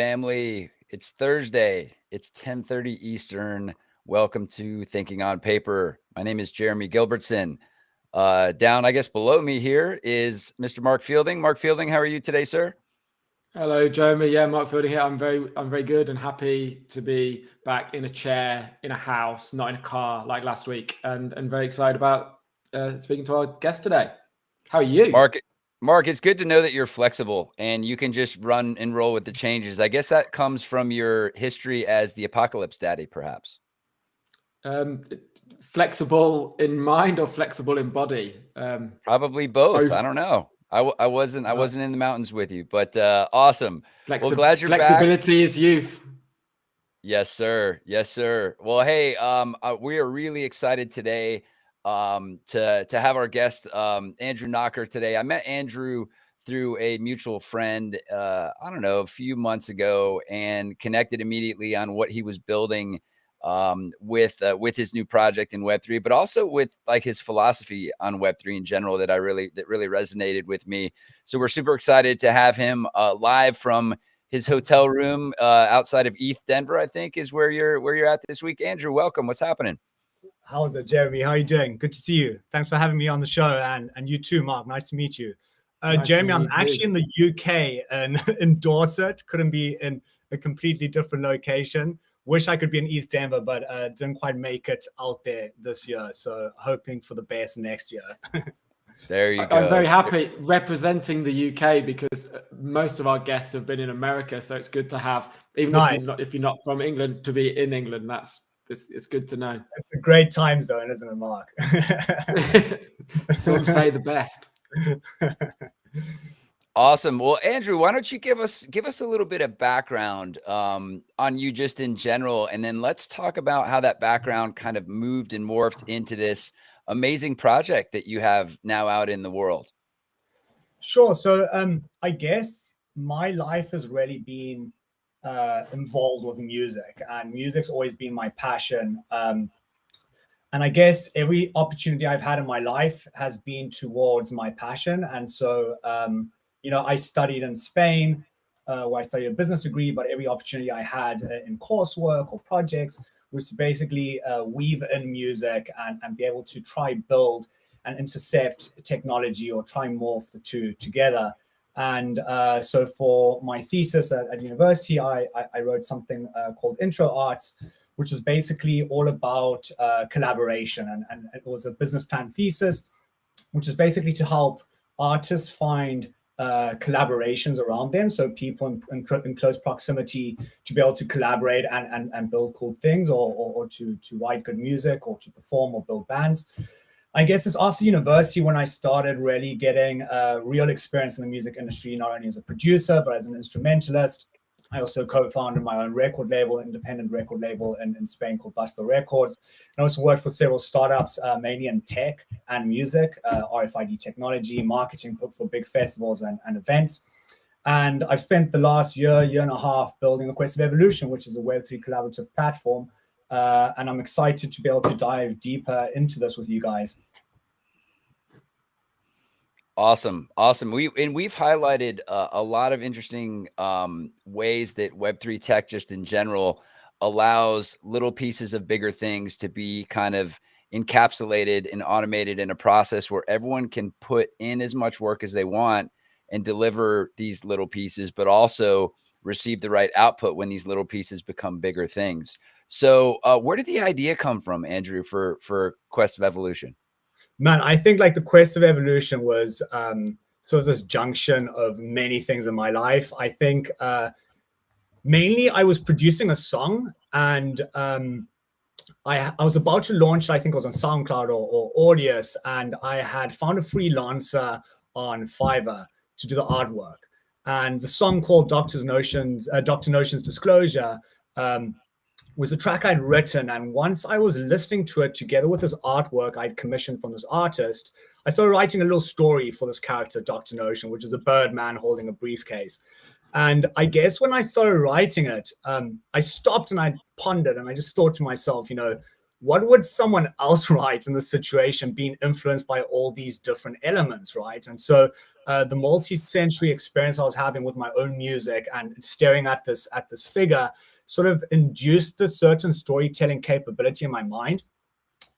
family. It's Thursday. It's 10:30 Eastern. Welcome to Thinking on Paper. My name is Jeremy Gilbertson. Down, I guess, below me here is Mr. Mark Fielding. Mark Fielding, how are you today, sir? Hello, Jeremy. Yeah, Mark Fielding here. I'm very good and happy to be back in a chair, in a house, not in a car like last week, and very excited about speaking to our guest today. How are you? Mark, it's good to know that you're flexible and you can just run and roll with the changes. I guess that comes from your history as the apocalypse daddy, perhaps. Flexible in mind or flexible in body? Probably both. Both. I don't know. I wasn't in the mountains with you, but awesome. Well, glad you're back. Flexibility is youth. Yes, sir. Yes, sir. Well, hey, we are really excited today to have our guest Andrew Nocker today. I met Andrew through a mutual friend, I don't know, a few months ago, and connected immediately on what he was building with his new project in Web3, but also with like his philosophy on Web3 in general that really resonated with me. So we're super excited to have him live from his hotel room outside of ETH Denver, I think, is where you're at this week. Andrew, welcome. What's happening? How's it, Jeremy? How are you doing? Good to see you. Thanks for having me on the show, and you too, Mark. Nice to meet you. Jeremy, I'm actually in the UK and in Dorset. Couldn't be in a completely different location. Wish I could be in ETH Denver, but didn't quite make it out there this year. So hoping for the best next year. There you go. I'm very happy representing the UK because most of our guests have been in America, so it's good to have, even if you're not from England, to be in England. It's good to know. It's a great time zone, isn't it, Mark? Some say the best. Awesome. Well, Andrew, why don't you give us a little bit of background on you just in general, and then let's talk about how that background kind of moved and morphed into this amazing project that you have now out in the world. Sure. So I guess my life has really been involved with music, and music's always been my passion. And I guess every opportunity I've had in my life has been towards my passion. And so, I studied in Spain, where I studied a business degree, but every opportunity I had in coursework or projects was to basically weave in music and be able to try build and intercept technology or try morph the two together. And so for my thesis at university, I wrote something called Intro Arts, which was basically all about collaboration. And it was a business plan thesis, which is basically to help artists find collaborations around them. So people in close proximity to be able to collaborate and build cool things or to write good music or to perform or build bands. I guess it's after university when I started really getting real experience in the music industry, not only as a producer, but as an instrumentalist. I also co-founded my own record label, independent record label in Spain called Buster Records. I also worked for several startups, mainly in tech and music, RFID technology, marketing for big festivals and events. And I've spent the last year and a half building the Quest of Evolution, which is a Web3 collaborative platform. And I'm excited to be able to dive deeper into this with you guys. Awesome. We've highlighted a lot of interesting ways that Web3 tech just in general allows little pieces of bigger things to be kind of encapsulated and automated in a process where everyone can put in as much work as they want and deliver these little pieces, but also receive the right output when these little pieces become bigger things. So where did the idea come from, Andrew, for Quest of Evolution? Man, I think like the Quest of Evolution was sort of this junction of many things in my life. I think mainly I was producing a song, and I was about to launch, I think it was on SoundCloud or Audius, and I had found a freelancer on Fiverr to do the artwork. And the song called Dr. Notion's Disclosure was a track I'd written. And once I was listening to it together with this artwork I'd commissioned from this artist, I started writing a little story for this character, Dr. Notion, which is a bird man holding a briefcase. And I guess when I started writing it, I stopped and I pondered and I just thought to myself, what would someone else write in this situation being influenced by all these different elements, right? And so the multi-sensory experience I was having with my own music and staring at this figure sort of induced this certain storytelling capability in my mind.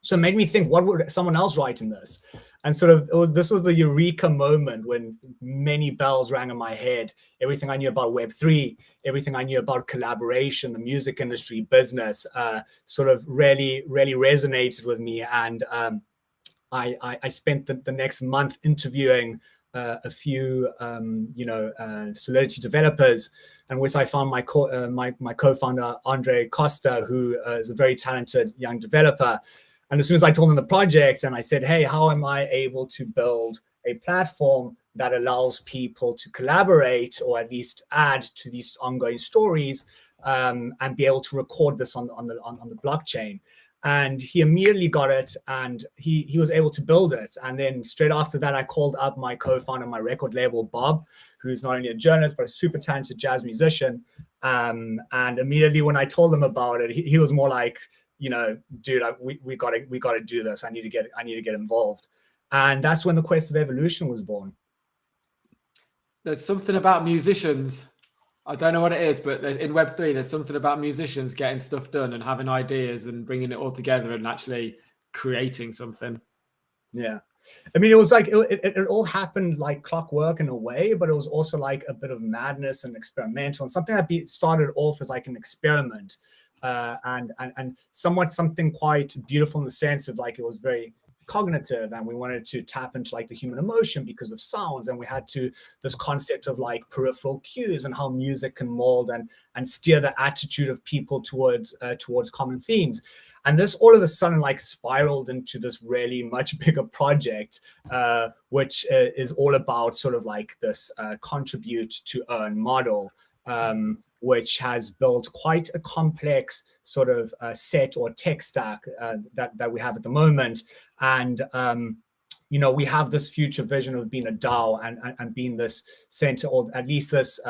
So it made me think, what would someone else write in this? And sort of this was a eureka moment when many bells rang in my head. Everything I knew about Web3, everything I knew about collaboration, the music industry, business, sort of really resonated with me. And I spent the next month interviewing a few Solidity developers, and which I found my co-founder Andre Costa, who is a very talented young developer. And as soon as I told him the project and I said, hey, how am I able to build a platform that allows people to collaborate or at least add to these ongoing stories, and be able to record this on the blockchain? And he immediately got it, and he was able to build it. And then straight after that, I called up my co-founder, my record label, Bob, who's not only a journalist, but a super talented jazz musician. And immediately when I told him about it, he was more like, dude, we gotta do this. I need to get involved. And that's when the Quest of Evolution was born. There's something about musicians. I don't know what it is, but in Web3, there's something about musicians getting stuff done and having ideas and bringing it all together and actually creating something. Yeah. I mean, it was like, it all happened like clockwork in a way, but it was also like a bit of madness and experimental, and something that started off as like an experiment, and somewhat something quite beautiful in the sense of like, it was very cognitive, and we wanted to tap into like the human emotion because of sounds, and we had this concept of like peripheral cues and how music can mold and steer the attitude of people towards common themes. And this all of a sudden like spiraled into this really much bigger project, which is all about sort of like this contribute to earn model, which has built quite a complex sort of set or tech stack that we have at the moment. And we have this future vision of being a DAO and being this center, or at least this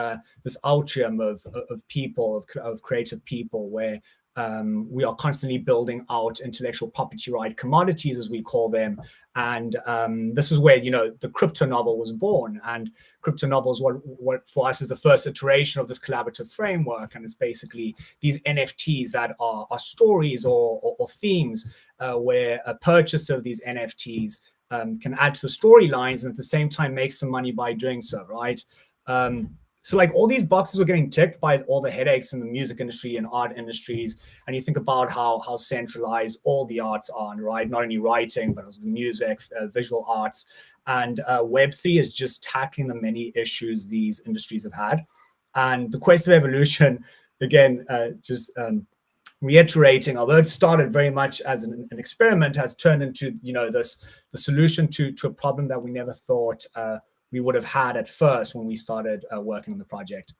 atrium of people, of creative people, where we are constantly building out intellectual property right commodities, as we call them. And this is where, the crypto novel was born. And crypto novel is what for us is the first iteration of this collaborative framework. And it's basically these NFTs that are stories or themes, where a purchaser of these NFTs can add to the storylines and at the same time make some money by doing so, right? So like all these boxes were getting ticked by all the headaches in the music industry and art industries. And you think about how centralized all the arts are, right? Not only writing, but also the music, visual arts. And Web3 is just tackling the many issues these industries have had. And the Quest of Evolution, again, reiterating, although it started very much as an experiment, has turned into, the solution to a problem that we never thought we would have had at first when we started working on the project.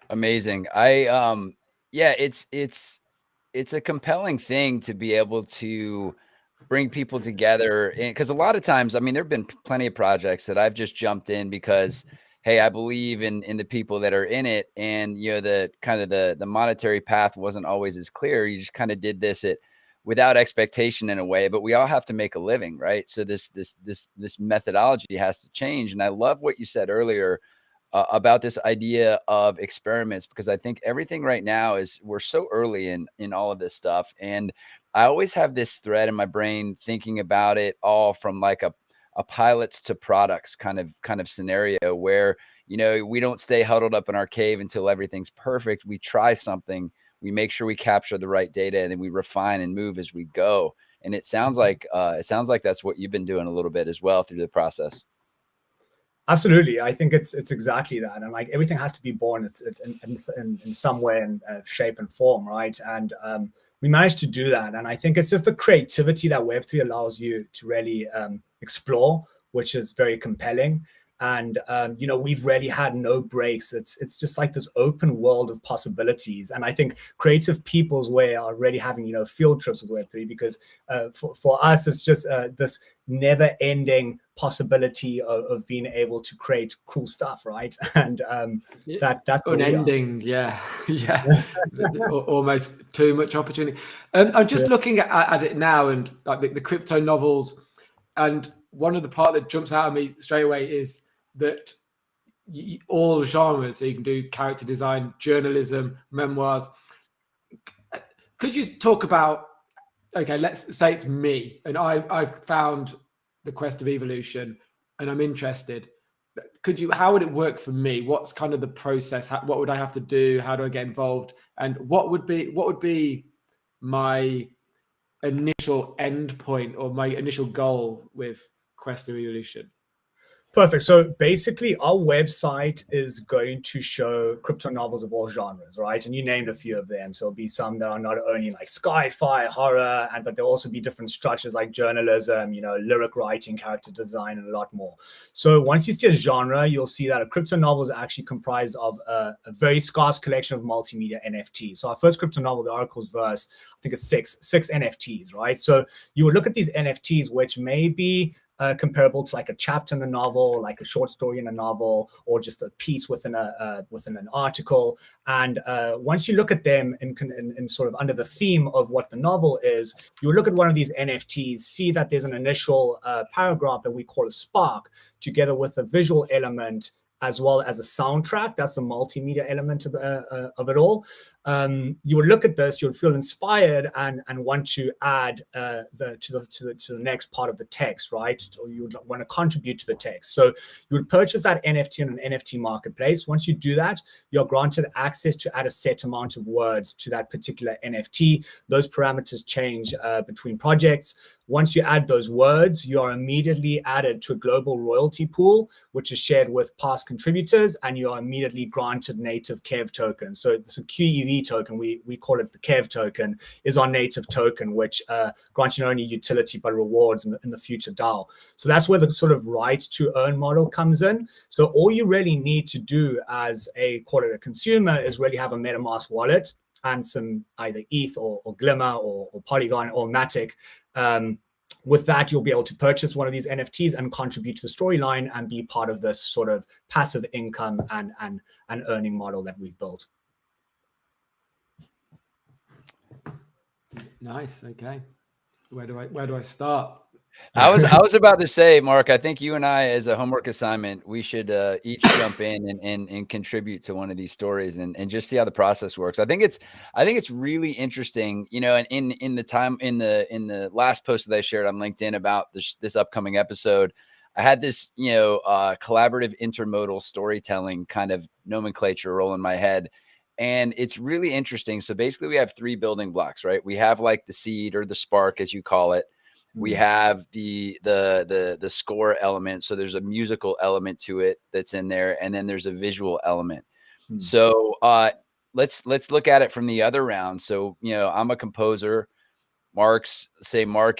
Amazing. It's a compelling thing to be able to bring people together, because a lot of times, I mean, there've been plenty of projects that I've just jumped in because, hey, I believe in the people that are in it, and the kind of the monetary path wasn't always as clear. You just kind of did this without expectation in a way, but we all have to make a living, right? So this methodology has to change. And I love what you said earlier about this idea of experiments, because I think everything right now we're so early in all of this stuff. And I always have this thread in my brain thinking about it all from like a pilots to products kind of scenario where, we don't stay huddled up in our cave until everything's perfect. We try something, we make sure we capture the right data, and then we refine and move as we go. And it sounds like that's what you've been doing a little bit as well through the process. Absolutely. I think it's exactly that. And like everything has to be born in some way and shape and form, right? And we managed to do that. And I think it's just the creativity that Web3 allows you to really explore, which is very compelling. And, we've really had no breaks. It's just like this open world of possibilities. And I think creative people's way are really having, field trips with Web3, because for us, it's just this never ending possibility of being able to create cool stuff, right? And that's unending. Yeah. Almost too much opportunity. I'm just looking at it now, and like the crypto novels, and one of the part that jumps out at me straight away is that all genres, so you can do character design, journalism, memoirs. Could you talk about, okay, let's say it's me and I've found the Quest of Evolution and I'm interested. How would it work for me? What's kind of the process? What would I have to do? How do I get involved? And what would be my initial end point or my initial goal with Quest of Evolution? Perfect. So basically, our website is going to show crypto novels of all genres, right? And you named a few of them. So there'll be some that are not only like sci-fi, horror, but there'll also be different structures like journalism, lyric writing, character design, and a lot more. So once you see a genre, you'll see that a crypto novel is actually comprised of a very scarce collection of multimedia NFTs. So our first crypto novel, The Oracle's Verse, I think is six NFTs, right? So you would look at these NFTs, which may be comparable to like a chapter in a novel, like a short story in a novel, or just a piece within an article. And once you look at them in sort of under the theme of what the novel is, you look at one of these NFTs, see that there's an initial paragraph that we call a spark, together with a visual element as well as a soundtrack. That's the multimedia element of it all. You would look at this, you would feel inspired and want to add to the next part of the text, right? Or you would want to contribute to the text. So you would purchase that NFT on an NFT marketplace. Once you do that, you're granted access to add a set amount of words to that particular NFT. Those parameters change between projects. Once you add those words, you are immediately added to a global royalty pool, which is shared with past contributors, and you are immediately granted native KEV tokens. So it's a QEV token, we call it the KEV token, is our native token, which grants you not only utility but rewards in the future DAO. So that's where the sort of right to earn model comes in. So all you really need to do as a consumer is really have a MetaMask wallet and some either ETH or Glimmer or Polygon or Matic. With that, you'll be able to purchase one of these NFTs and contribute to the storyline and be part of this sort of passive income and earning model that we've built. Nice. Okay. Where do I start? I was about to say, Mark, I think you and I, as a homework assignment, we should each jump in and contribute to one of these stories and just see how the process works. I think it's really interesting, and in the last post that I shared on LinkedIn about this upcoming episode, I had this, collaborative intermodal storytelling kind of nomenclature roll in my head. And it's really interesting. So basically we have 3 building blocks, right? We have like the seed or the spark, as you call it. We have the score element. So there's a musical element to it that's in there. And then there's a visual element. So let's look at it from the other round. So, I'm a composer. Mark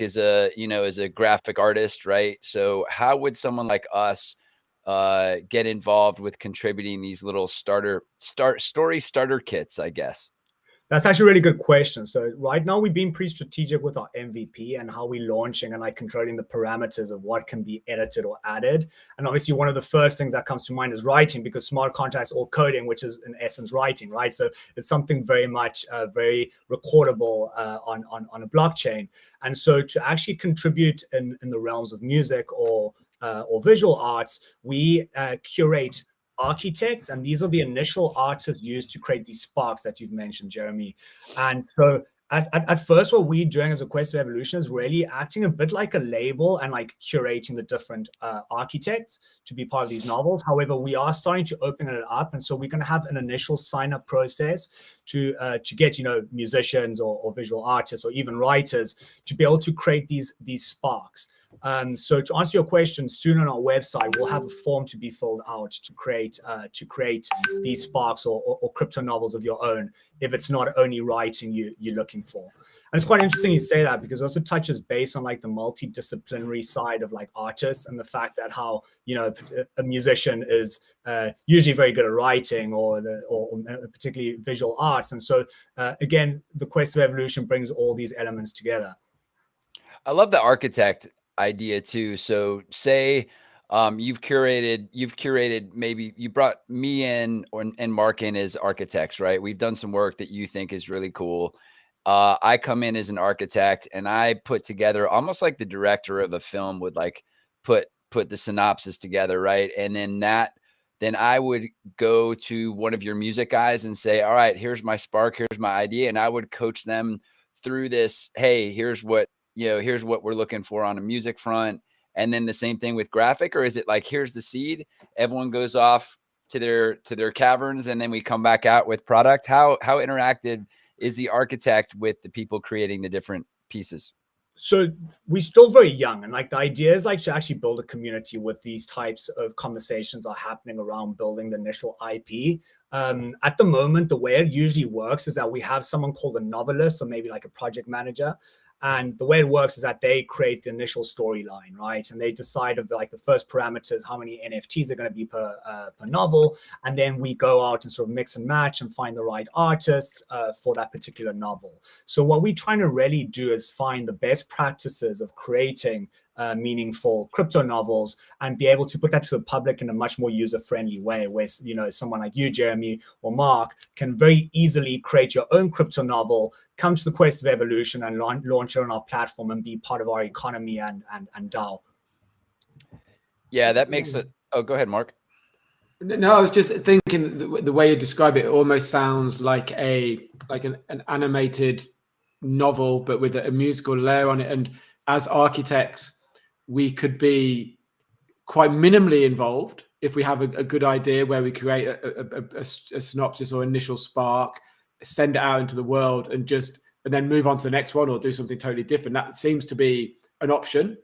is a graphic artist, right? So how would someone like us get involved with contributing these little story starter kits, I guess? That's actually a really good question. So right now we've been pretty strategic with our MVP and how we're launching and like controlling the parameters of what can be edited or added. And obviously one of the first things that comes to mind is writing, because smart contracts or coding, which is in essence writing, right? So it's something very much very recordable on a blockchain. And so to actually contribute in the realms of music or visual arts, we curate architects, and these are the initial artists used to create these sparks that you've mentioned, Jeremy. And so at first, what we're doing as a Quest of Evolution is really acting a bit like a label and like curating the different architects to be part of these novels. However, we are starting to open it up, and so we're going to have an initial sign-up process to get musicians or visual artists or even writers to be able to create these sparks. So to answer your question, soon on our website, we'll have a form to be filled out to create these sparks or crypto novels of your own, if it's not only writing you're looking for. And it's quite interesting you say that, because it also touches base on like the multidisciplinary side of like artists and the fact that how, a musician is usually very good at writing or particularly visual arts. And so again, the Quest of Evolution brings all these elements together. I love the architect idea too. So say you've curated, maybe you brought me in and Mark in as architects, right? We've done some work that you think is really cool. I come in as an architect and I put together almost like the director of a film would like put put the synopsis together, right? And then I would go to one of your music guys and say, all right, here's my spark, here's my idea. And I would coach them through this. Hey, here's what we're looking for on a music front. And then the same thing with graphic, or is it like, here's the seed, everyone goes off to their caverns, and then we come back out with product? How interactive is the architect with the people creating the different pieces? So we're still very young, and like the idea is like to actually build a community with these types of conversations are happening around building the initial IP. At the moment, the way it usually works is that we have someone called a novelist, or maybe like a project manager. And the way it works is that they create the initial storyline, right? And they decide of the first parameters, how many NFTs are going to be per novel. And then we go out and sort of mix and match and find the right artists for that particular novel. So what we're trying to really do is find the best practices of creating meaningful crypto novels and be able to put that to the public in a much more user-friendly way, where someone like you, Jeremy, or Mark, can very easily create your own crypto novel, come to the Quest of Evolution and launch it on our platform and be part of our economy and DAO. Yeah, that makes it. Oh, go ahead, Mark. No, I was just thinking the way you describe it almost sounds like an animated novel, but with a musical layer on it. And as architects, we could be quite minimally involved if we have a good idea where we create a synopsis or initial spark, send it out into the world, and then move on to the next one or do something totally different. That seems to be an option.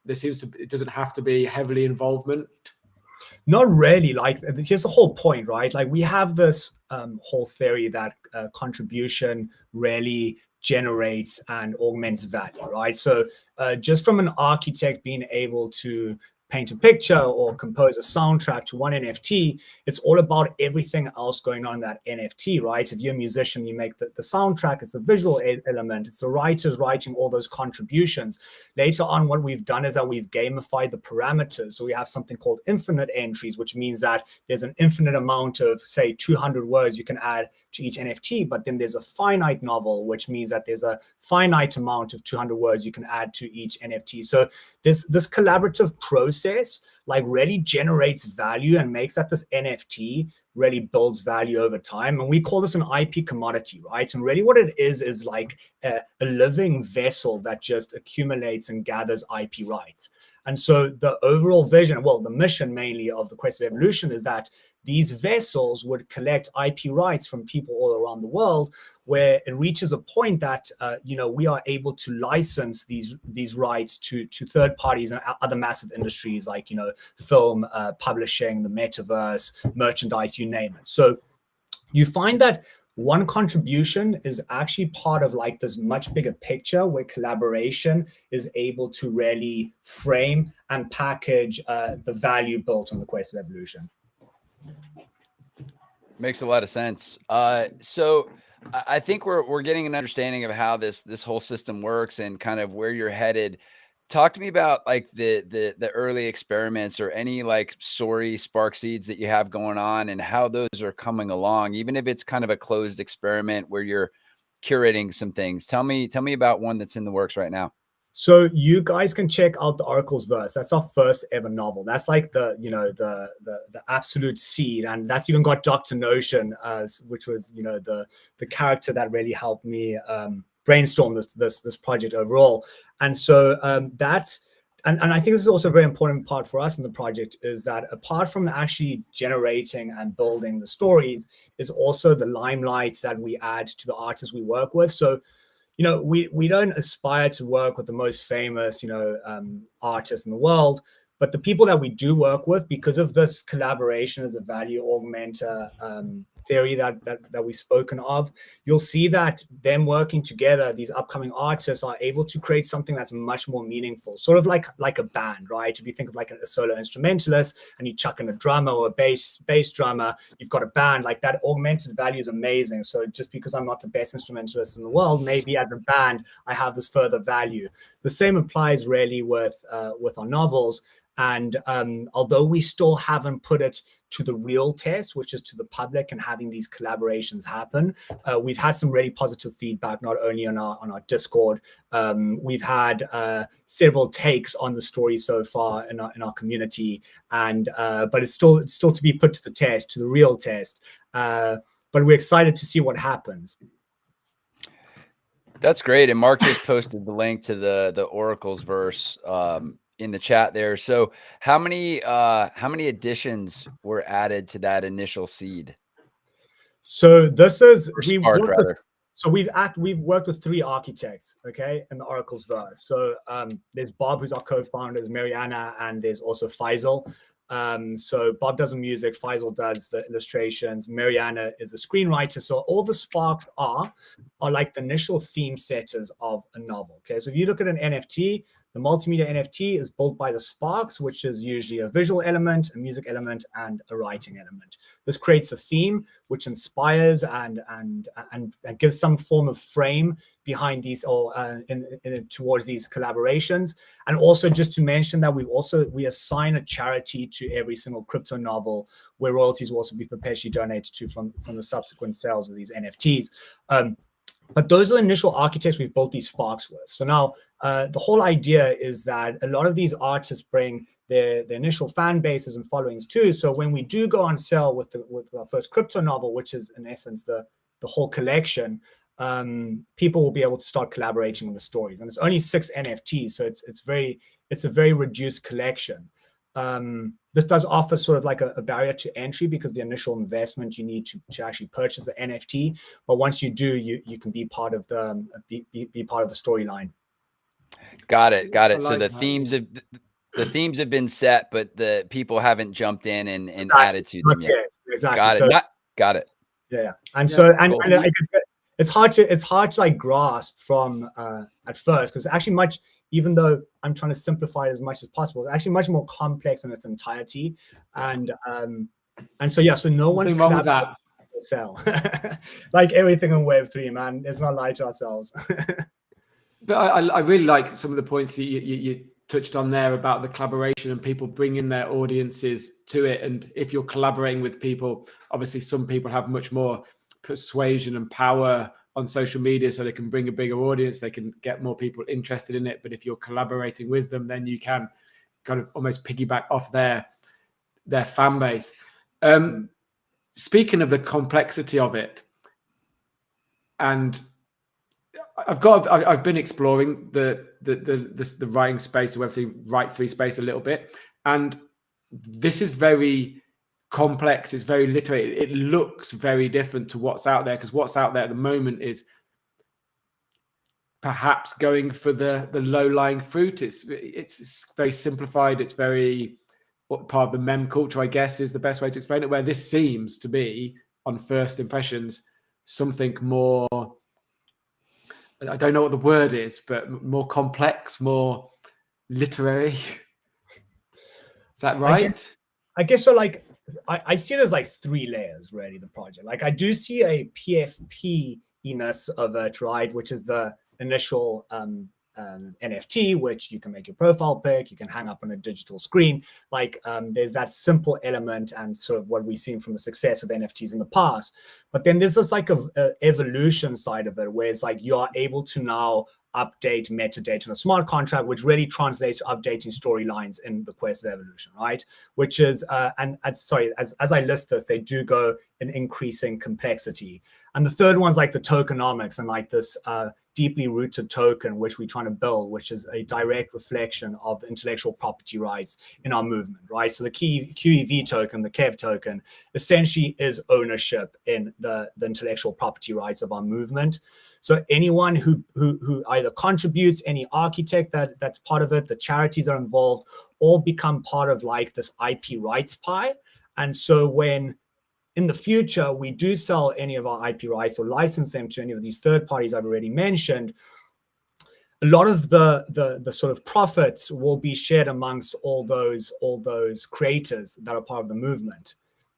It doesn't have to be heavily involvement. Not really. Like, here's the whole point, right? Like, we have this whole theory that contribution really generates and augments value, right? So just from an architect being able to paint a picture or compose a soundtrack to one NFT, it's all about everything else going on in that NFT, right? If you're a musician, you make the soundtrack, it's the visual element, it's the writers writing all those contributions. Later on, what we've done is that we've gamified the parameters. So we have something called infinite entries, which means that there's an infinite amount of, say, 200 words you can add to each NFT, but then there's a finite novel, which means that there's a finite amount of 200 words you can add to each NFT. So this collaborative process like really generates value and makes that this NFT really builds value over time. And we call this an IP commodity, right? And really what it is like a living vessel that just accumulates and gathers IP rights. And so the overall vision, well, the mission mainly of the Quest of Evolution is that these vessels would collect IP rights from people all around the world, where it reaches a point that we are able to license these rights to third parties and other massive industries like film, publishing, the metaverse, merchandise, you name it. So you find that one contribution is actually part of like this much bigger picture where collaboration is able to really frame and package the value built on the Quest of Evolution. Makes a lot of sense. So I think we're getting an understanding of how this whole system works and kind of where you're headed. Talk to me about like the early experiments or any like sorry spark seeds that you have going on and how those are coming along, even if it's kind of a closed experiment where you're curating some things. Tell me about one that's in the works right now. So you guys can check out the Oracle's Verse. That's our first ever novel. That's like the absolute seed, and that's even got Dr. Notion, which was the character that really helped me brainstorm this project overall. And so that's and I think this is also a very important part for us in the project is that apart from actually generating and building the stories, is also the limelight that we add to the artists we work with. So we don't aspire to work with the most famous, artists in the world, but the people that we do work with, because of this collaboration as a value augmenter theory that we've spoken of, you'll see that them working together, these upcoming artists are able to create something that's much more meaningful, sort of like a band, right? If you think of like a solo instrumentalist and you chuck in a drummer or a bass drummer, you've got a band. Like that augmented value is amazing. So just because I'm not the best instrumentalist in the world, maybe as a band I have this further value. The same applies really with our novels. And although we still haven't put it to the real test, which is to the public and having these collaborations happen, we've had some really positive feedback, not only on our Discord. We've had several takes on the story so far in our community, and but it's still to be put to the test, to the real test. But we're excited to see what happens. That's great. And Mark just posted the link to the Oracle's verse in the chat there. So how many additions were added to that initial seed? So this is we've worked with 3 architects, okay, in the Oracle's verse. So there's Bob, who's our co-founder, there's Mariana, and there's also Faisal. So Bob does the music, Faisal does the illustrations, Mariana is a screenwriter. So all the sparks are like the initial theme setters of a novel. Okay, so if you look at an NFT, the multimedia NFT is built by the sparks, which is usually a visual element, a music element, and a writing element. This creates a theme which inspires and gives some form of frame behind these, or towards these collaborations. And also, just to mention that we assign a charity to every single crypto novel, where royalties will also be perpetually donated to from the subsequent sales of these NFTs. But those are the initial architects we've built these sparks with. So now the whole idea is that a lot of these artists bring their initial fan bases and followings too. So when we do go on sale with our first crypto novel, which is in essence the whole collection, people will be able to start collaborating on the stories. And it's only 6 NFTs, so it's a very reduced collection. This does offer sort of like a barrier to entry, because the initial investment you need to actually purchase the NFT. But once you do, you can be part of the storyline. Got it. Like so the themes have been set, but the people haven't jumped in and added to them yet. Exactly. Got it. Yeah. And yeah, so cool. it's hard to like grasp from at first, because actually even though I'm trying to simplify it as much as possible, it's actually much more complex in its entirety. And so no one's wrong with that. Sell. Like everything in Web3, man. Let's not lie to ourselves. But I really like some of the points that you touched on there about the collaboration and people bringing their audiences to it. And if you're collaborating with people, obviously some people have much more persuasion and power on social media, so they can bring a bigger audience, they can get more people interested in it. But if you're collaborating with them, then you can kind of almost piggyback off their fan base. Speaking of the complexity of it, and I've been exploring the writing space, the Web3 space a little bit, and this is very complex. It's very literary. It looks very different to what's out there, because what's out there at the moment is perhaps going for the low-lying fruit. It's very simplified. It's very part of the meme culture, I guess, is the best way to explain it, where this seems to be, on first impressions, something more, I don't know what the word is, but more complex, more literary. Is that right? I guess so. Like, I see it as like 3 layers, really, the project. Like, I do see a PFP-iness of it, right, which is the initial NFT, which you can make your profile pic, you can hang up on a digital screen. Like, there's that simple element and sort of what we've seen from the success of NFTs in the past. But then there's this like a evolution side of it, where it's like you are able to now update metadata in a smart contract, which really translates to updating storylines in the quest of evolution, right? Which is, as I list this, they do go in increasing complexity. And the third one's like the tokenomics, and like this deeply rooted token, which we're trying to build, which is a direct reflection of the intellectual property rights in our movement, right? So the QEV token, the KEV token, essentially is ownership in the intellectual property rights of our movement. So anyone who either contributes, any architect that's part of it, the charities that are involved, all become part of like this IP rights pie. And so when in the future we do sell any of our IP rights or license them to any of these third parties I've already mentioned, a lot of the sort of profits will be shared amongst all those creators that are part of the movement.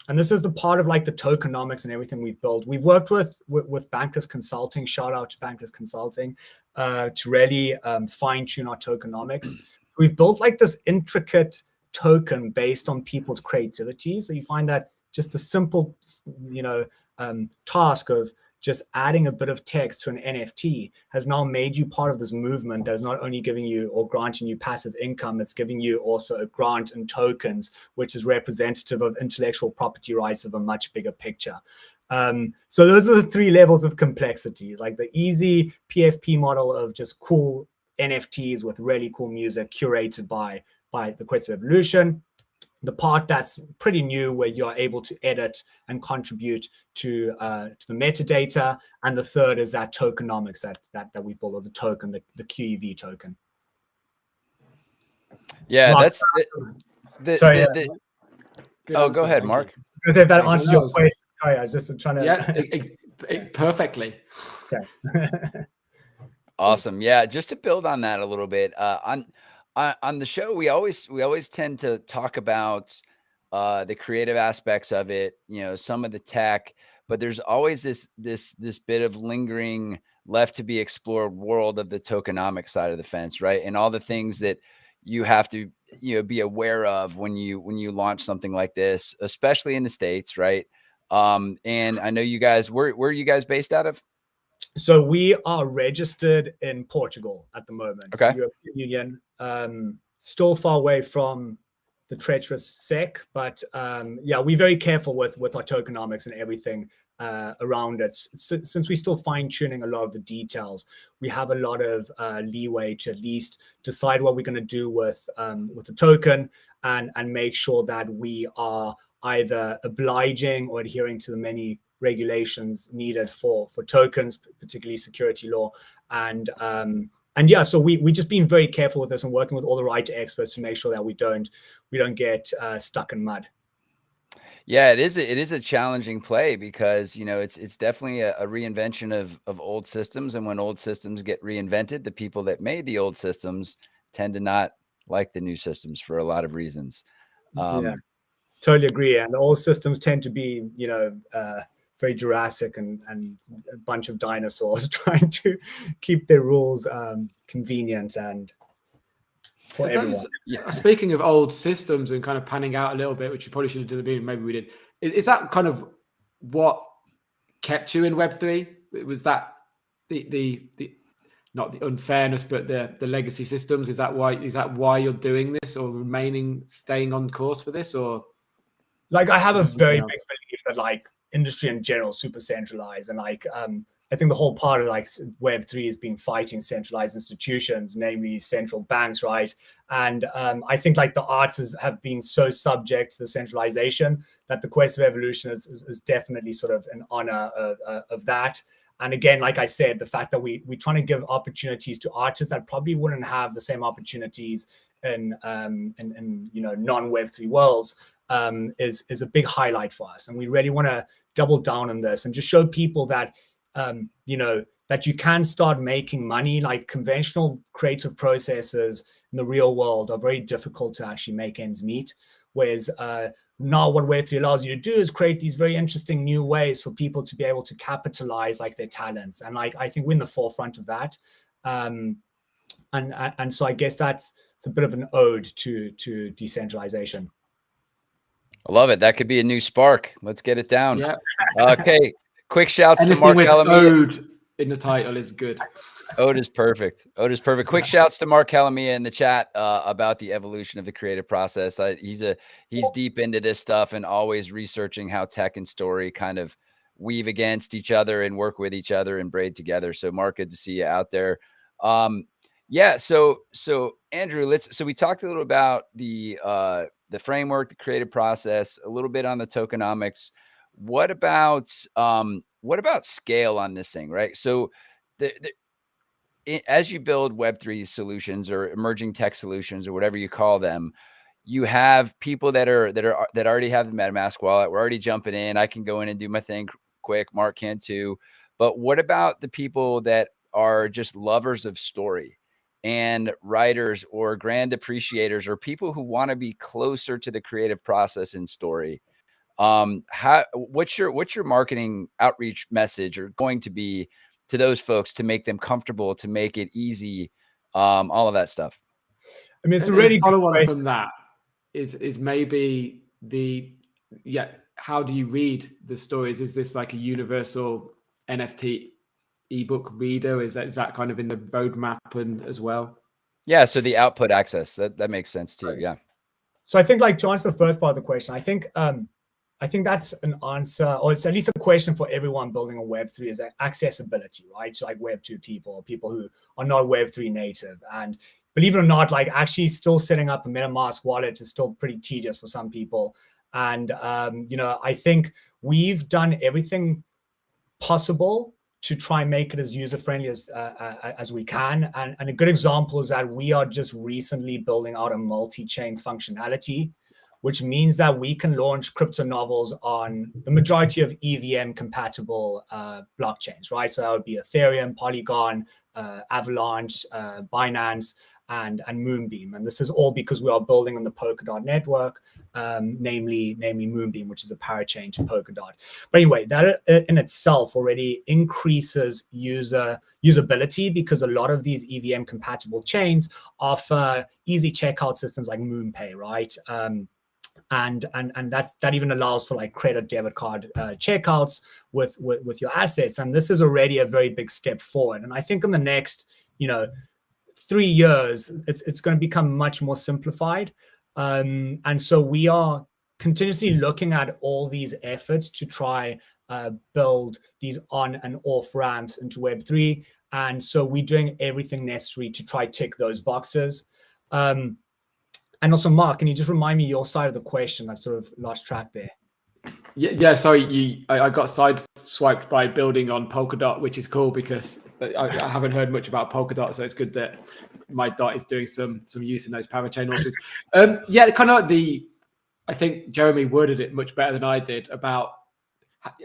And this is the part of like the tokenomics and everything we've built. We've worked with Bankers Consulting, shout out to Bankers Consulting, to really fine tune our tokenomics. So we've built like this intricate token based on people's creativity. So you find that just the simple, task of just adding a bit of text to an NFT has now made you part of this movement that is not only giving you or granting you passive income, it's giving you also a grant and tokens, which is representative of intellectual property rights of a much bigger picture. So those are the 3 levels of complexity, like the easy PFP model of just cool NFTs with really cool music curated by the Quest of Evolution. The part that's pretty new, where you're able to edit and contribute to the metadata, and the third is that tokenomics that we follow, the token, the QEV token. Yeah, Mark, that's sorry. Oh, go ahead, Mark. Because if that answered your question, sorry, I was just trying to. Yeah, perfectly. Okay. Awesome. Yeah, just to build on that a little bit, on the show, we always tend to talk about the creative aspects of it, some of the tech, but there's always this bit of lingering left to be explored world of the tokenomic side of the fence, right? And all the things that you have to be aware of when you launch something like this, especially in the States, right? And I know you guys, where are you guys based out of? So we are registered in Portugal at the moment. Okay. So European Union, still far away from the treacherous SEC, but yeah, we're very careful with our tokenomics and everything around it. Since we're still fine-tuning a lot of the details, we have a lot of leeway to at least decide what we're going to do with the token and make sure that we are either obliging or adhering to the many regulations needed for tokens, particularly security law. And yeah, so we just been very careful with this and working with all the right experts to make sure that we don't get stuck in mud. Yeah, it is a challenging play because it's definitely a reinvention of old systems, and when old systems get reinvented, the people that made the old systems tend to not like the new systems for a lot of reasons. Yeah, totally agree. And old systems tend to be very Jurassic and a bunch of dinosaurs trying to keep their rules convenient and for everyone. Speaking of old systems and kind of panning out a little bit, which you probably should have done at the beginning, maybe we did. Is that kind of what kept you in Web3? Was that the not the unfairness, but the legacy systems? Is that why you're doing this, or staying on course for this? Or like, I have a very big belief that like industry in general is super centralized, and like I think the whole part of like Web3 has been fighting centralized institutions, namely central banks, right? And I think like the arts have been so subject to the centralization that the Quest of Evolution is definitely sort of an honor of that. And again, like I said, the fact that we're trying to give opportunities to artists that probably wouldn't have the same opportunities in non-Web3 worlds is a big highlight for us. And we really want to double down on this and just show people that that you can start making money. Like, conventional creative processes in the real world are very difficult to actually make ends meet. Whereas now what Web3 allows you to do is create these very interesting new ways for people to be able to capitalize like their talents. And like, I think we're in the forefront of that. And so I guess it's a bit of an ode to decentralization. I love it. That could be a new spark. Let's get it down. Yeah. Okay. Quick shouts to Mark with Calamia. ode in the title is good. Ode is perfect. Ode is perfect. Quick shouts to Mark Calamia in the chat about the evolution of the creative process. He's deep into this stuff and always researching how tech and story kind of weave against each other and work with each other and braid together. So Mark, good to see you out there. Yeah. So Andrew, so we talked a little about the framework, the creative process, a little bit on the tokenomics. What about scale on this thing, right? So as you build Web3 solutions or emerging tech solutions or whatever you call them, you have people that already have the MetaMask wallet. We're already jumping in. I can go in and do my thing quick. Mark can too. But what about the people that are just lovers of story and writers or grand appreciators or people who want to be closer to the creative process in story? What's your marketing outreach message or going to be to those folks to make them comfortable, to make it easy, all of that stuff? I mean, it's a really good question. Follow on from that. is maybe how do you read the stories? Is this like a universal NFT ebook reader? Is that kind of in the roadmap and as well? Yeah, so the output access, that makes sense too. Right. Yeah. So I think, like, to answer the first part of the question, I think that's an answer, or it's at least a question for everyone building a Web3, is accessibility, right? So like Web2 people who are not Web3 native. And believe it or not, like actually still setting up a MetaMask wallet is still pretty tedious for some people. And, I think we've done everything possible to try and make it as user-friendly as we can. And a good example is that we are just recently building out a multi-chain functionality, which means that we can launch crypto novels on the majority of EVM compatible blockchains, right? So that would be Ethereum, Polygon, Avalanche, Binance, and Moonbeam. And this is all because we are building on the Polkadot network, namely Moonbeam, which is a parachain to Polkadot. But anyway, that in itself already increases usability, because a lot of these EVM compatible chains offer easy checkout systems like MoonPay, right? And that even allows for like credit debit card checkouts with your assets. And this is already a very big step forward. And I think in the next 3 years, it's going to become much more simplified. And so we are continuously looking at all these efforts to try build these on and off ramps into Web3. And so we're doing everything necessary to try tick those boxes. And also, Mark, can you just remind me your side of the question? I've sort of lost track there. Yeah. Sorry, I got sideswiped by building on Polkadot, which is cool because I haven't heard much about Polkadot, so it's good that my dot is doing some use in those parachain launches. Kind of I think Jeremy worded it much better than I did about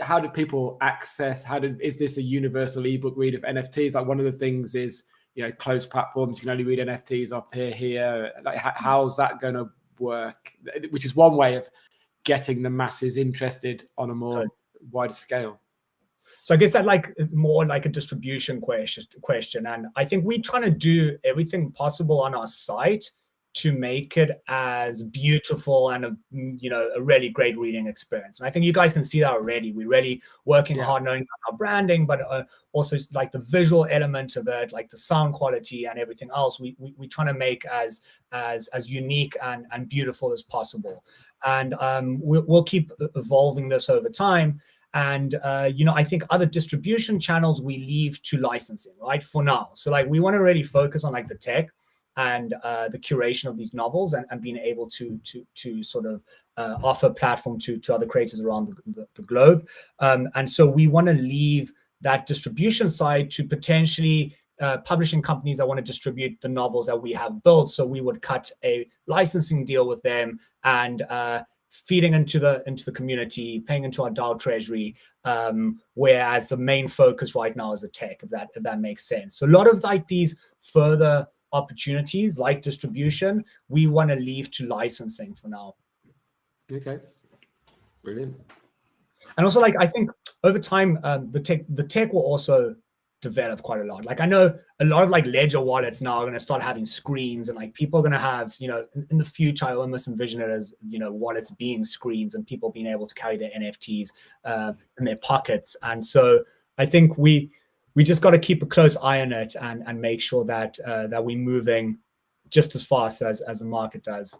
how do people access? Is this a universal ebook read of NFTs? Like, one of the things is, closed platforms, you can only read NFTs off here. Like, how's that going to work? Which is one way of getting the masses interested on a more wider scale. So I guess that like more like a distribution question. And I think we're trying to do everything possible on our site to make it as beautiful and a really great reading experience. And I think you guys can see that already. We're really working hard knowing our branding, but also like the visual element of it, like the sound quality and everything else. We're trying to make as unique and beautiful as possible. And we'll keep evolving this over time. And, I think other distribution channels we leave to licensing, right, for now. So like we want to really focus on like the tech and the curation of these novels and being able to sort of offer a platform to other creators around the globe. And so we want to leave that distribution side to potentially publishing companies that want to distribute the novels that we have built. So we would cut a licensing deal with them and feeding into the community, paying into our DAO treasury, whereas the main focus right now is the tech, if that makes sense. So a lot of like these further opportunities like distribution, we want to leave to licensing for now. Okay, brilliant. And also, like, I think over time, the tech will also develop quite a lot. Like, I know a lot of like ledger wallets now are going to start having screens, and like people are going to have, in the future, I almost envision it as, wallets being screens and people being able to carry their NFTs in their pockets. And so I think we just got to keep a close eye on it and make sure that we're moving just as fast as the market does.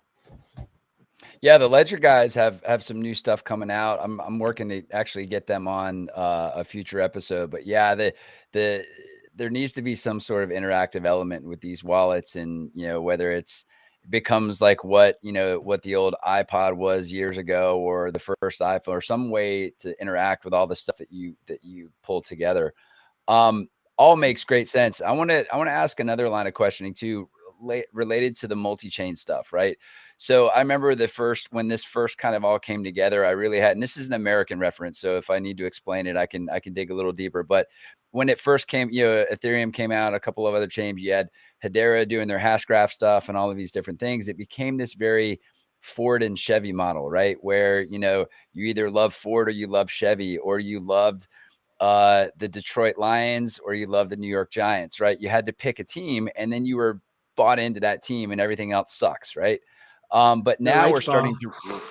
Yeah, the Ledger guys have some new stuff coming out. I'm working to actually get them on a future episode. But yeah, there needs to be some sort of interactive element with these wallets, and whether it becomes like what the old iPod was years ago, or the first iPhone, or some way to interact with all the stuff that you pull together. All makes great sense. I want to ask another line of questioning too, related to the multi-chain stuff, right? So I remember when this first kind of all came together, I really had, and this is an American reference, so if I need to explain it, I can dig a little deeper. But when it first came, Ethereum came out, a couple of other chains, you had Hedera doing their hash graph stuff and all of these different things. It became this very Ford and Chevy model, right? Where, you either love Ford or you love Chevy, or you loved the Detroit Lions or you loved the New York Giants, right? You had to pick a team, and then you were bought into that team, and everything else sucks, right? But now we're H starting bar. to,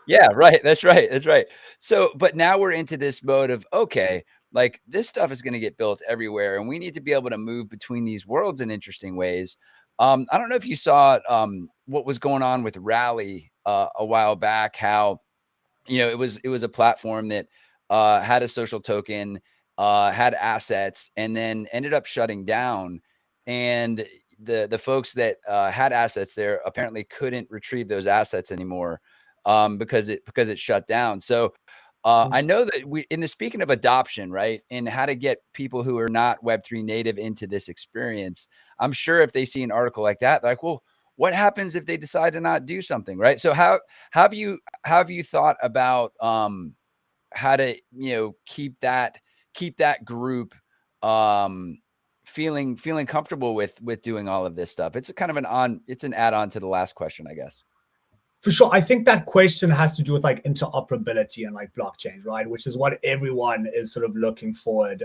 yeah, right. That's right. That's right. So, but now we're into this mode of, okay, like this stuff is going to get built everywhere, and we need to be able to move between these worlds in interesting ways. I don't know if you saw what was going on with Rally a while back, how, it was a platform that had a social token, had assets, and then ended up shutting down. And the folks that had assets there apparently couldn't retrieve those assets anymore, because it shut down. So I know that in the speaking of adoption, right, and how to get people who are not Web3 native into this experience, I'm sure if they see an article like that, they're like, well, what happens if they decide to not do something, right? So how have you thought about how to keep that group feeling comfortable with doing all of this stuff? It's a kind of it's an add-on to the last question, I guess. For sure. I think that question has to do with like interoperability and like blockchains, right? Which is what everyone is sort of looking forward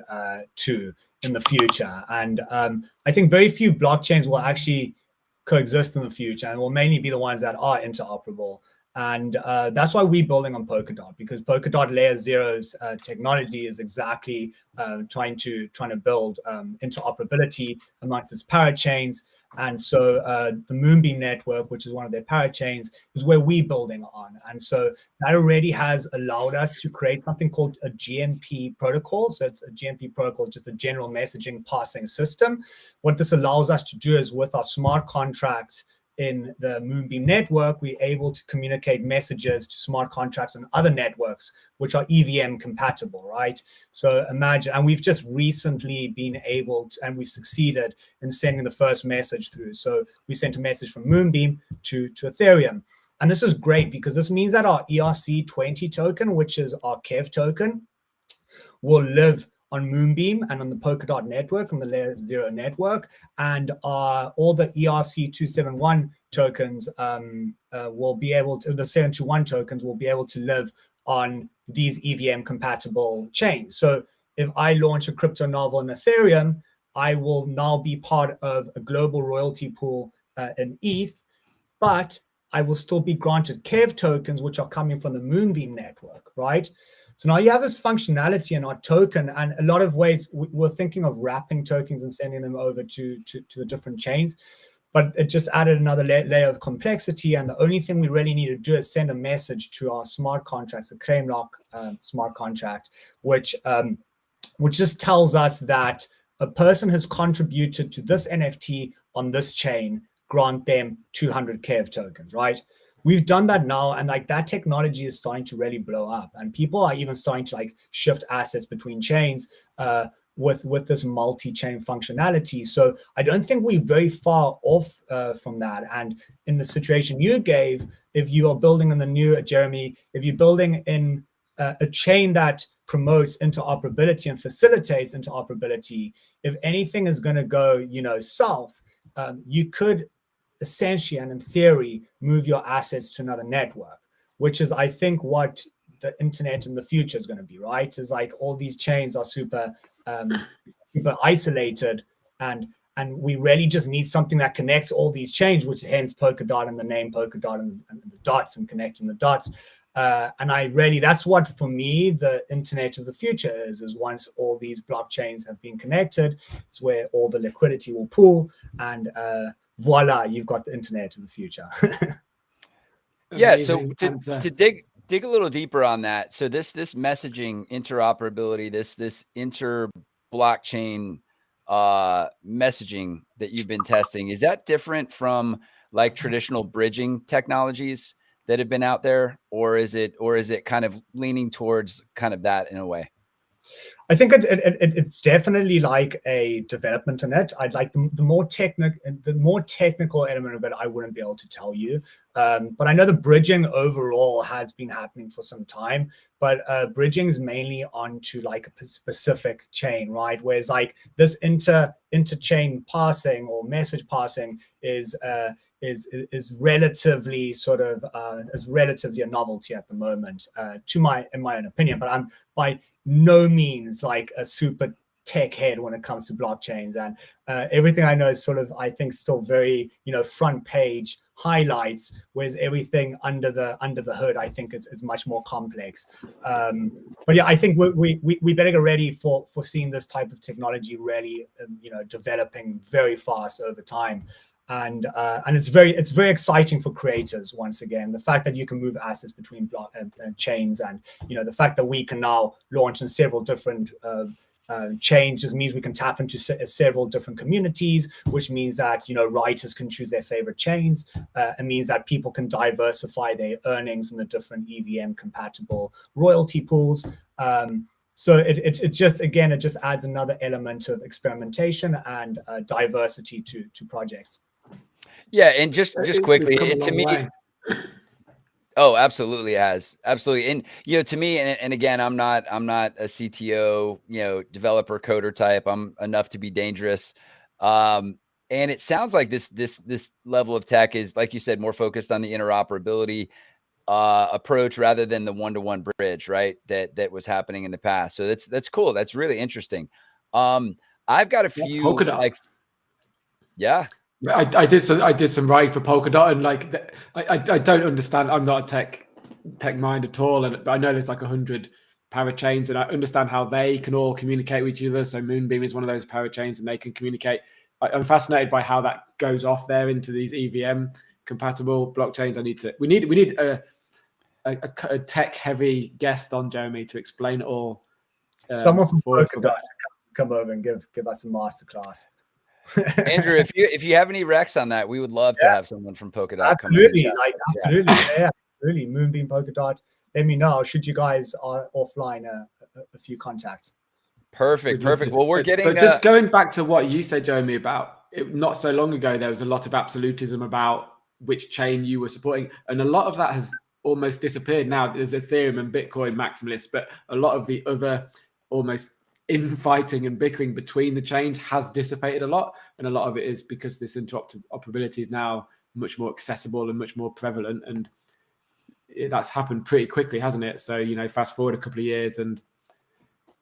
to in the future. And I think very few blockchains will actually coexist in the future, and will mainly be the ones that are interoperable. And that's why we're building on Polkadot, because Polkadot Layer Zero's technology is exactly trying to build interoperability amongst its parachains. And so the Moonbeam network, which is one of their parachains, is where we're building on. And so that already has allowed us to create something called a GMP protocol. So it's a GMP protocol, just a general messaging passing system. What this allows us to do is, with our smart contract in the Moonbeam network, we're able to communicate messages to smart contracts on other networks, which are EVM compatible, right? So imagine, and we've just recently been able to, and we've succeeded in sending the first message through. So we sent a message from Moonbeam to Ethereum. And this is great because this means that our ERC20 token, which is our Kev token, will live on Moonbeam and on the Polkadot network, on the Layer Zero network, and all the ERC271 tokens will be able to, the 721 tokens will be able to live on these EVM compatible chains. So if I launch a crypto novel in Ethereum, I will now be part of a global royalty pool in ETH, but I will still be granted Kev tokens, which are coming from the Moonbeam network, right? So now you have this functionality in our token, and a lot of ways we're thinking of wrapping tokens and sending them over to the different chains, but it just added another layer of complexity. And the only thing we really need to do is send a message to our smart contracts, a claim lock smart contract, which just tells us that a person has contributed to this NFT on this chain, grant them 200 Kev tokens, right? We've done that now, and like that technology is starting to really blow up, and people are even starting to like shift assets between chains with this multi-chain functionality. So I don't think we're very far off from that. And in the situation you gave, if you are building in the new, Jeremy, if you're building in a chain that promotes interoperability and facilitates interoperability, if anything is going to go, south, you could essentially and in theory move your assets to another network, which is, I think, what the internet in the future is going to be, right? Is like all these chains are super isolated, and we really just need something that connects all these chains, which hence Polkadot and the name Polkadot and the dots and connecting the dots. And that's what, for me, the internet of the future is once all these blockchains have been connected, it's where all the liquidity will pool, and voila, you've got the internet of the future. Yeah. So to dig a little deeper on that. So this messaging interoperability, this inter blockchain messaging that you've been testing, is that different from like traditional bridging technologies that have been out there, or is it kind of leaning towards kind of that in a way? I think it's definitely like a development in it. I'd like the more technical element of it, I wouldn't be able to tell you. But I know the bridging overall has been happening for some time, but bridging is mainly onto like a specific chain, right? Whereas like this interchain passing or message passing is relatively sort of is relatively a novelty at the moment, in my own opinion. But I'm by no means like a super tech head when it comes to blockchains, and everything I know is sort of, I think, still very, front page highlights, whereas everything under the hood, I think, is much more complex. But yeah, I think we better get ready for seeing this type of technology really, developing very fast over time. And it's very exciting for creators. Once again, the fact that you can move assets between block and chains, and the fact that we can now launch in several different chains just means we can tap into several different communities, which means that writers can choose their favorite chains. It means that people can diversify their earnings in the different EVM compatible royalty pools. So it just adds another element of experimentation and diversity to projects. Yeah, and just quickly, to me, oh, absolutely has, absolutely. And to me, and again, I'm not a CTO, developer coder type. I'm enough to be dangerous. And it sounds like this level of tech is, like you said, more focused on the interoperability approach rather than the one-to-one bridge, right? That was happening in the past. So that's cool. That's really interesting. I've got a few Polkadot. Yeah. I did some writing for Polkadot, and I don't understand. I'm not a tech mind at all, and I know there's like 100 parachains, and I understand how they can all communicate with each other. So Moonbeam is one of those parachains, and they can communicate. I'm fascinated by how that goes off there into these EVM compatible blockchains. We need a tech heavy guest on, Jeremy, to explain it all. Someone from Polkadot come over and give us a masterclass. Andrew, if you have any recs on that, we would love to have someone from Polkadot. Absolutely, absolutely. Moonbeam, Polkadot. Let me know. Should you guys are offline a few contacts. Perfect. Well, we're getting. But just going back to what you said, Jeremy, about it, not so long ago, there was a lot of absolutism about which chain you were supporting, and a lot of that has almost disappeared now. There's Ethereum and Bitcoin maximalists, but a lot of the other almost infighting and bickering between the chains has dissipated a lot, and a lot of it is because this interoperability is now much more accessible and much more prevalent, and that's happened pretty quickly, hasn't it? So fast forward a couple of years, and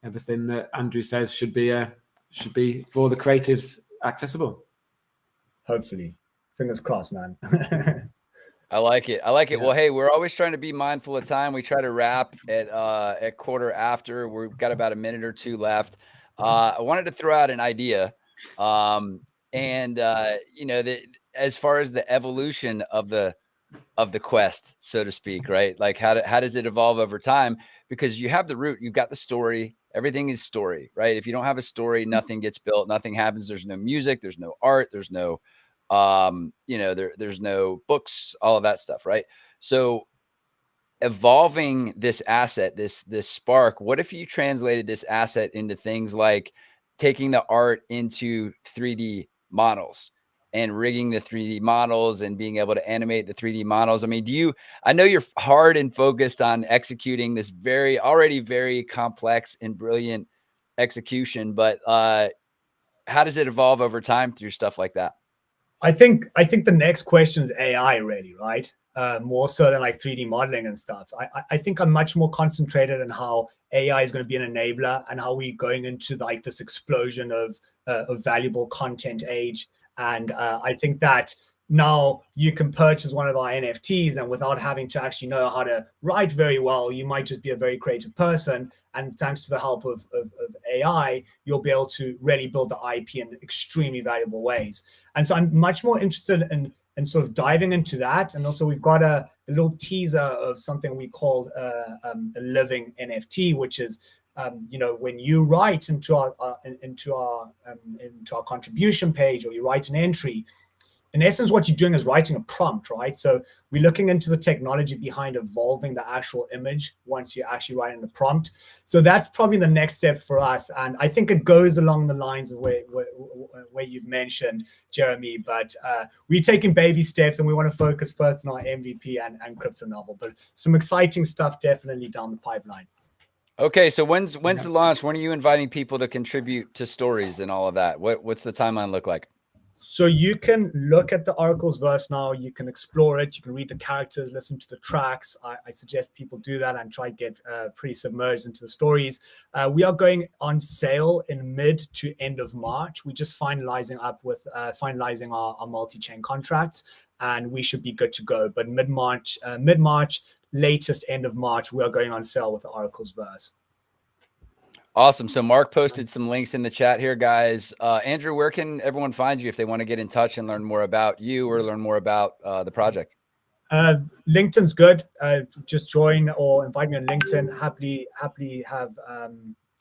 everything that Andrew says should be for the creatives accessible. Hopefully, fingers crossed, man. I like it. Yeah. Well, hey, we're always trying to be mindful of time. We try to wrap at quarter after. We've got about a minute or two left. I wanted to throw out an idea, as far as the evolution of the quest, so to speak, right? Like how does it evolve over time? Because you have the root, you've got the story. Everything is story, right? If you don't have a story, nothing gets built, nothing happens. There's no music, there's no art, there's no there's no books, all of that stuff, right? So evolving this asset, this spark, what if you translated this asset into things like taking the art into 3D models and rigging the 3D models and being able to animate the 3D models? I mean, I know you're hard and focused on executing this already very complex and brilliant execution, but how does it evolve over time through stuff like that? I think the next question is AI, really, right? More so than like 3D modeling and stuff. I think I'm much more concentrated on how AI is going to be an enabler, and how we're going into like this explosion of valuable content age. And I think that now you can purchase one of our NFTs, and without having to actually know how to write very well, you might just be a very creative person. And thanks to the help of AI, you'll be able to really build the IP in extremely valuable ways. And so I'm much more interested in sort of diving into that. And also we've got a little teaser of something we call a living NFT, which is when you write into our contribution page, or you write an entry, in essence, what you're doing is writing a prompt, right? So we're looking into the technology behind evolving the actual image once you're actually writing the prompt. So that's probably the next step for us. And I think it goes along the lines of where you've mentioned, Jeremy, but we're taking baby steps, and we want to focus first on our MVP and crypto novel, but some exciting stuff definitely down the pipeline. Okay, so when's the launch? When are you inviting people to contribute to stories and all of that? What's the timeline look like? So you can look at the Oracle's verse now. You can explore it. You can read the characters, listen to the tracks. I suggest people do that and try to get pretty submerged into the stories. We are going on sale in mid to end of March. We're just finalizing up with finalizing our multi-chain contracts, and we should be good to go. But mid-March, latest end of March, we are going on sale with the Oracle's verse. Awesome. So Mark posted some links in the chat here, guys. Andrew, where can everyone find you if they want to get in touch and learn more about you or learn more about the project? LinkedIn's good. Just join or invite me on LinkedIn. Happily have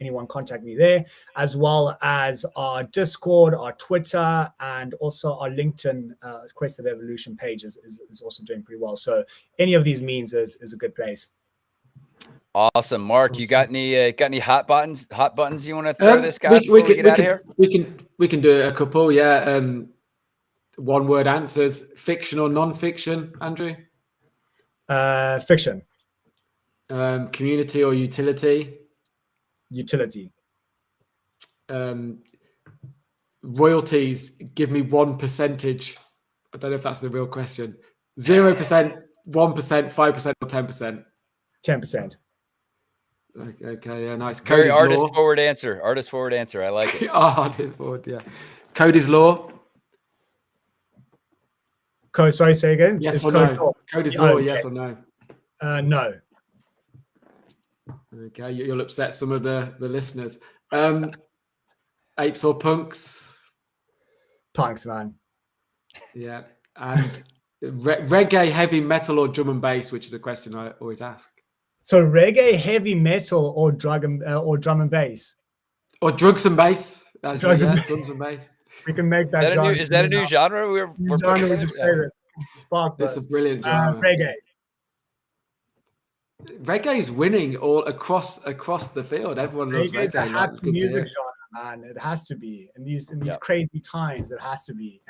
anyone contact me there, as well as our Discord, our Twitter, and also our LinkedIn Quest of Evolution page is also doing pretty well. So any of these means is a good place. Awesome, Mark. You got any hot buttons you want to throw this guy before we get out of here? We can do a couple. Yeah. One word answers: fiction or non-fiction, Andrew? Fiction. Community or utility? Utility. Royalties. Give me 1%. I don't know if that's the real question. 0%, 1%, 5%, or 10%. 10%. Okay, yeah, nice. Code Very artist forward answer. Artist forward answer. I like it. Artist forward, yeah. Code is law. Code, sorry, say again. Yes or no? Code is law, yes or no? No. Okay, you'll upset some of the listeners. Apes or punks? Punks, man. Yeah. And reggae, heavy metal, or drum and bass, which is a question I always ask. So reggae, heavy metal, or drum and bass, or drugs and bass. Drums and bass. We can make that. Is that a new genre? We're genre we just played it. Spark. It's a brilliant genre. Reggae is winning all across the field. Everyone loves reggae. It's a happy music genre, man. It has to be in these crazy times. It has to be.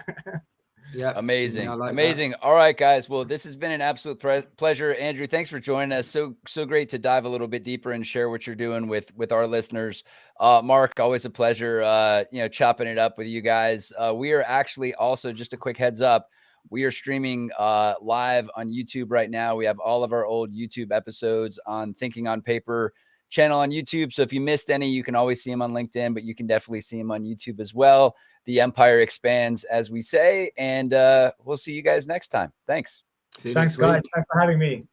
Yeah, amazing. Yeah, like amazing. That. All right, guys. Well, this has been an absolute pleasure. Andrew, thanks for joining us. So great to dive a little bit deeper and share what you're doing with our listeners. Mark, always a pleasure, chopping it up with you guys. We are actually also, just a quick heads up, we are streaming live on YouTube right now. We have all of our old YouTube episodes on Thinking on Paper channel on YouTube. So if you missed any, you can always see them on LinkedIn, but you can definitely see them on YouTube as well. The empire expands, as we say, and we'll see you guys next time. Thanks. Thanks, guys. Thanks for having me.